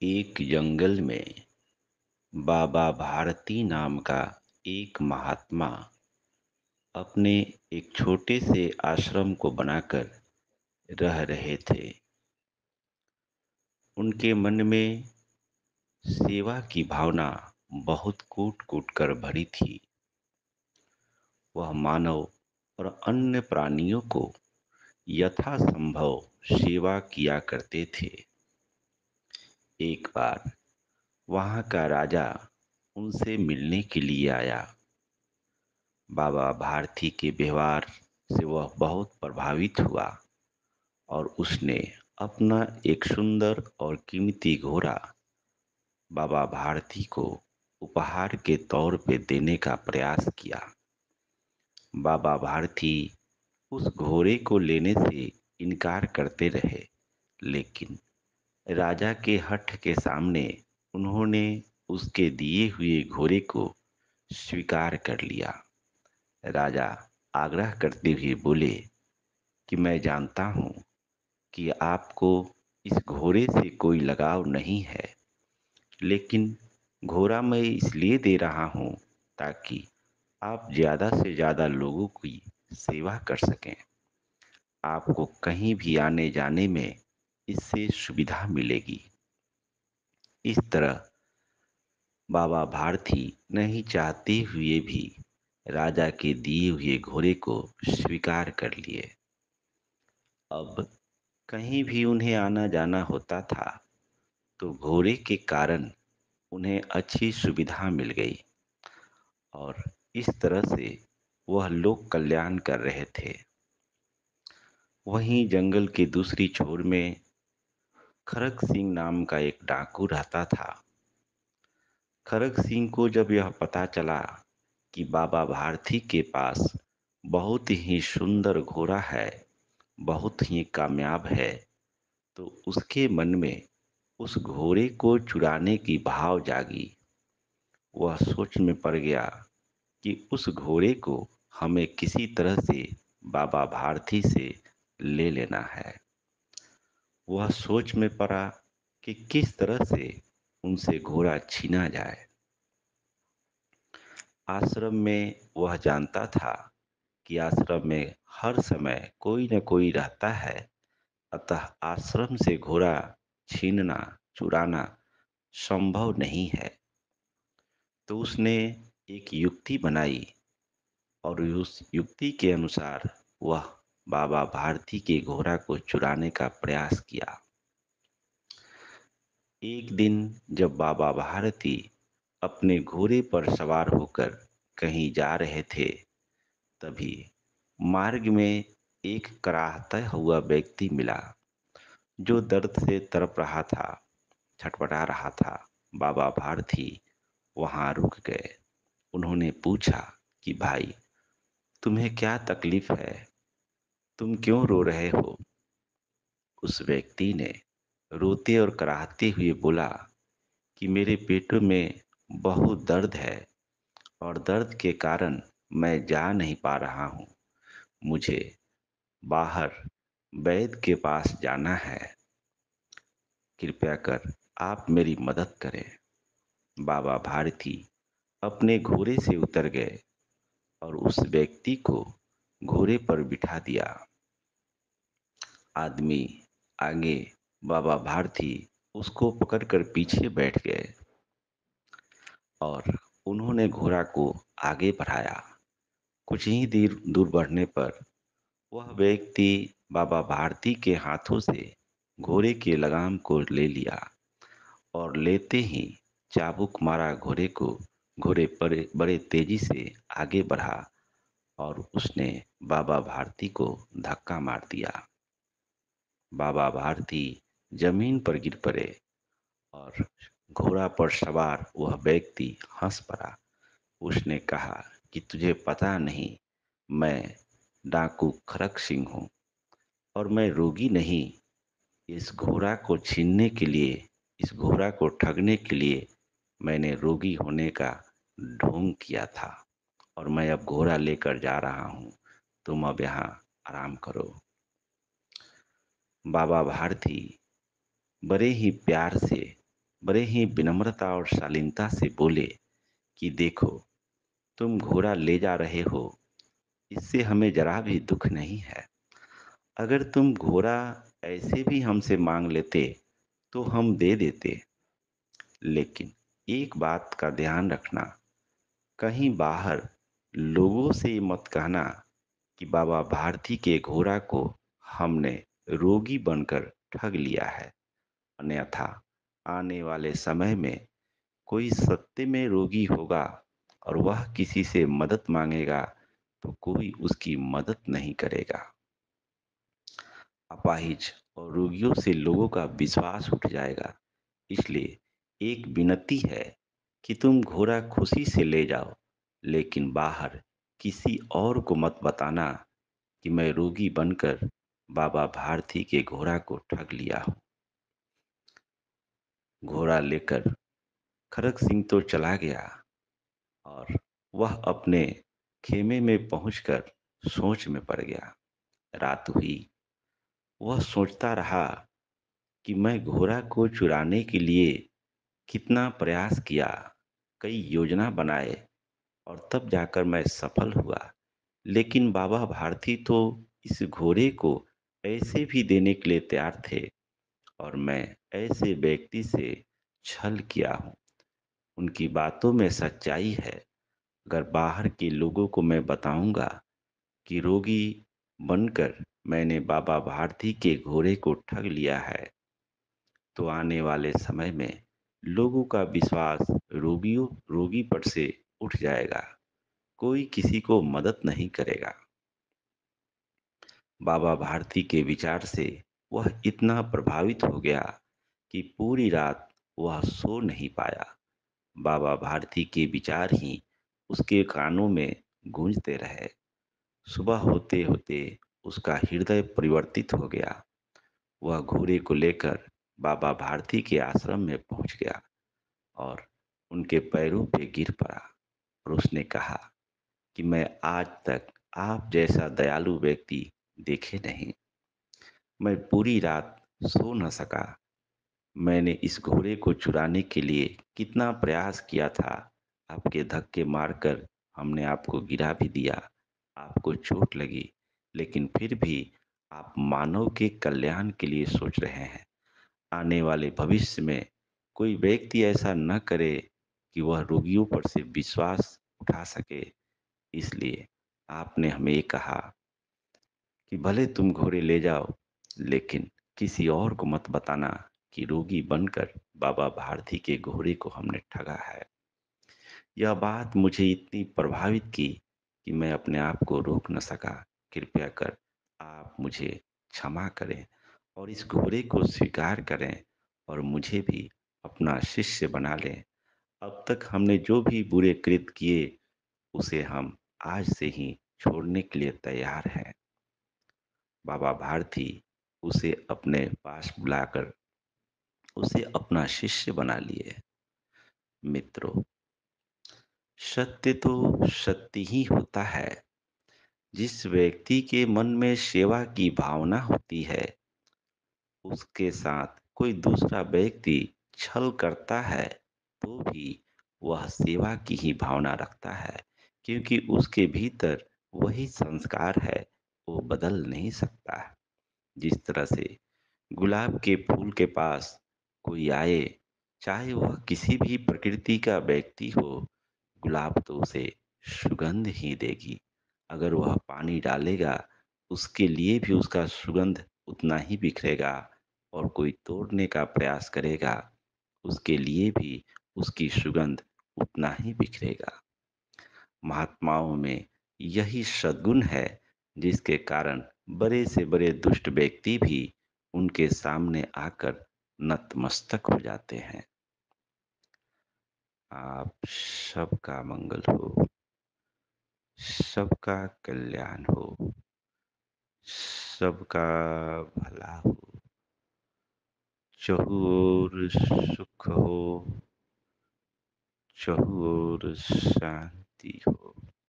एक जंगल में बाबा भारती नाम का एक महात्मा अपने एक छोटे से आश्रम को बनाकर रह रहे थे। उनके मन में सेवा की भावना बहुत कूट-कूट कर भरी थी। वह मानव और अन्य प्राणियों को यथासंभव सेवा किया करते थे। एक बार वहाँ का राजा उनसे मिलने के लिए आया। बाबा भारती के व्यवहार से वह बहुत प्रभावित हुआ और उसने अपना एक सुंदर और कीमती घोड़ा बाबा भारती को उपहार के तौर पे देने का प्रयास किया। बाबा भारती उस घोड़े को लेने से इनकार करते रहे, लेकिन राजा के हठ के सामने उन्होंने उसके दिए हुए घोड़े को स्वीकार कर लिया। राजा आग्रह करते हुए बोले कि मैं जानता हूँ कि आपको इस घोड़े से कोई लगाव नहीं है, लेकिन घोड़ा मैं इसलिए दे रहा हूँ ताकि आप ज़्यादा से ज़्यादा लोगों की सेवा कर सकें। आपको कहीं भी आने जाने में इससे सुविधा मिलेगी। इस तरह बाबा भारती नहीं चाहते हुए भी राजा के दिए हुए घोड़े को स्वीकार कर लिए। अब कहीं भी उन्हें आना जाना होता था तो घोड़े के कारण उन्हें अच्छी सुविधा मिल गई और इस तरह से वह लोक कल्याण कर रहे थे। वहीं जंगल के दूसरी छोर में खरक सिंह नाम का एक डाकू रहता था। खरक सिंह को जब यह पता चला कि बाबा भारती के पास बहुत ही सुंदर घोड़ा है, बहुत ही कामयाब है, तो उसके मन में उस घोड़े को चुराने की भाव जागी। वह सोच में पड़ गया कि उस घोड़े को हमें किसी तरह से बाबा भारती से ले लेना है। वह सोच में पड़ा कि किस तरह से उनसे घोड़ा छीना जाए। आश्रम में वह जानता था कि आश्रम में हर समय कोई न कोई रहता है, अतः आश्रम से घोड़ा छीनना, चुराना संभव नहीं है। तो उसने एक युक्ति बनाई और उस युक्ति के अनुसार वह बाबा भारती के घोड़ा को चुराने का प्रयास किया। एक दिन जब बाबा भारती अपने घोड़े पर सवार होकर कहीं जा रहे थे, तभी मार्ग में एक कराहता हुआ व्यक्ति मिला जो दर्द से तड़प रहा था, छटपटा रहा था। बाबा भारती वहां रुक गए। उन्होंने पूछा कि भाई, तुम्हें क्या तकलीफ है? तुम क्यों रो रहे हो? उस व्यक्ति ने रोते और कराहते हुए बोला कि मेरे पेट में बहुत दर्द है और दर्द के कारण मैं जा नहीं पा रहा हूँ। मुझे बाहर वैद्य के पास जाना है। कृपया कर आप मेरी मदद करें। बाबा भारती अपने घोड़े से उतर गए और उस व्यक्ति को घोड़े पर बिठा दिया। आदमी आगे, बाबा भारती उसको पकड़कर पीछे बैठ गए और उन्होंने घोड़ा को आगे बढ़ाया। कुछ ही देर दूर बढ़ने पर वह व्यक्ति बाबा भारती के हाथों से घोड़े के लगाम को ले लिया और लेते ही चाबुक मारा घोड़े को। घोड़े बड़े बड़े तेजी से आगे बढ़ा और उसने बाबा भारती को धक्का मार दिया। बाबा भारती जमीन पर गिर पड़े और घोड़ा पर सवार वह व्यक्ति हंस पड़ा। उसने कहा कि तुझे पता नहीं, मैं डाकू खरक सिंह हूँ और मैं रोगी नहीं। इस घोड़ा को छीनने के लिए, इस घोड़ा को ठगने के लिए मैंने रोगी होने का ढोंग किया था और मैं अब घोड़ा लेकर जा रहा हूँ। तुम अब यहाँ आराम करो। बाबा भारती बड़े ही प्यार से बड़े ही विनम्रता और शालीनता से बोले कि देखो, तुम घोड़ा ले जा रहे हो, इससे हमें जरा भी दुख नहीं है। अगर तुम घोड़ा ऐसे भी हमसे मांग लेते तो हम दे देते। लेकिन एक बात का ध्यान रखना, कहीं बाहर लोगों से मत कहना कि बाबा भारती के घोड़ा को हमने रोगी बनकर ठग लिया है। अन्यथा आने वाले समय में कोई सत्य में रोगी होगा और वह किसी से मदद मांगेगा तो कोई उसकी मदद नहीं करेगा। अपाहिज और रोगियों से लोगों का विश्वास उठ जाएगा। इसलिए एक विनती है कि तुम घोड़ा खुशी से ले जाओ, लेकिन बाहर किसी और को मत बताना कि मैं रोगी बनकर बाबा भारती के घोड़ा को ठग लिया हूँ। घोड़ा लेकर खड़ग सिंह तो चला गया और वह अपने खेमे में पहुंचकर सोच में पड़ गया। रात हुई। वह सोचता रहा कि मैं घोड़ा को चुराने के लिए कितना प्रयास किया, कई योजना बनाए और तब जाकर मैं सफल हुआ। लेकिन बाबा भारती तो इस घोड़े को ऐसे भी देने के लिए तैयार थे और मैं ऐसे व्यक्ति से छल किया हूँ। उनकी बातों में सच्चाई है। अगर बाहर के लोगों को मैं बताऊंगा कि रोगी बनकर मैंने बाबा भारती के घोड़े को ठग लिया है, तो आने वाले समय में लोगों का विश्वास रोगी पर से उठ जाएगा। कोई किसी को मदद नहीं करेगा। बाबा भारती के विचार से वह इतना प्रभावित हो गया कि पूरी रात वह सो नहीं पाया। बाबा भारती के विचार ही उसके कानों में गूंजते रहे। सुबह होते होते उसका हृदय परिवर्तित हो गया। वह घोड़े को लेकर बाबा भारती के आश्रम में पहुंच गया और उनके पैरों पे गिर पड़ा और उसने कहा कि मैं आज तक आप जैसा दयालु व्यक्ति देखे नहीं। मैं पूरी रात सो न सका। मैंने इस घोड़े को चुराने के लिए कितना प्रयास किया था। आपके धक्के मारकर हमने आपको गिरा भी दिया, आपको चोट लगी, लेकिन फिर भी आप मानव के कल्याण के लिए सोच रहे हैं। आने वाले भविष्य में कोई व्यक्ति ऐसा न करे कि वह रोगियों पर से विश्वास उठा सके। इसलिए आपने हमें ये कहा कि भले तुम घोड़े ले जाओ, लेकिन किसी और को मत बताना कि रोगी बनकर बाबा भारती के घोड़े को हमने ठगा है। यह बात मुझे इतनी प्रभावित की कि मैं अपने आप को रोक न सका। कृपया कर आप मुझे क्षमा करें और इस घोड़े को स्वीकार करें और मुझे भी अपना शिष्य बना लें। अब तक हमने जो भी बुरे कृत्य किए उसे हम आज से ही छोड़ने के लिए तैयार हैं। बाबा भारती उसे अपने पास बुलाकर उसे अपना शिष्य बना लिए। मित्रों, सत्य तो सत्य ही होता है। जिस व्यक्ति के मन में सेवा की भावना होती है, उसके साथ कोई दूसरा व्यक्ति छल करता है तो भी वह सेवा की ही भावना रखता है, क्योंकि उसके भीतर वही संस्कार है, वो बदल नहीं सकता। जिस तरह से गुलाब के फूल के पास कोई आए, चाहे वह किसी भी प्रकृति का व्यक्ति हो, गुलाब तो उसे सुगंध ही देगी। अगर वह पानी डालेगा, उसके लिए भी उसका सुगंध उतना ही बिखरेगा और कोई तोड़ने का प्रयास करेगा, उसके लिए भी उसकी सुगंध उतना ही बिखरेगा। महात्माओं में यही सद्गुण है जिसके कारण बड़े से बड़े दुष्ट व्यक्ति भी उनके सामने आकर नतमस्तक हो जाते हैं। आप सबका मंगल हो, सबका कल्याण हो, सबका भला हो, चहु ओर सुख हो, चहु ओर शांति हो।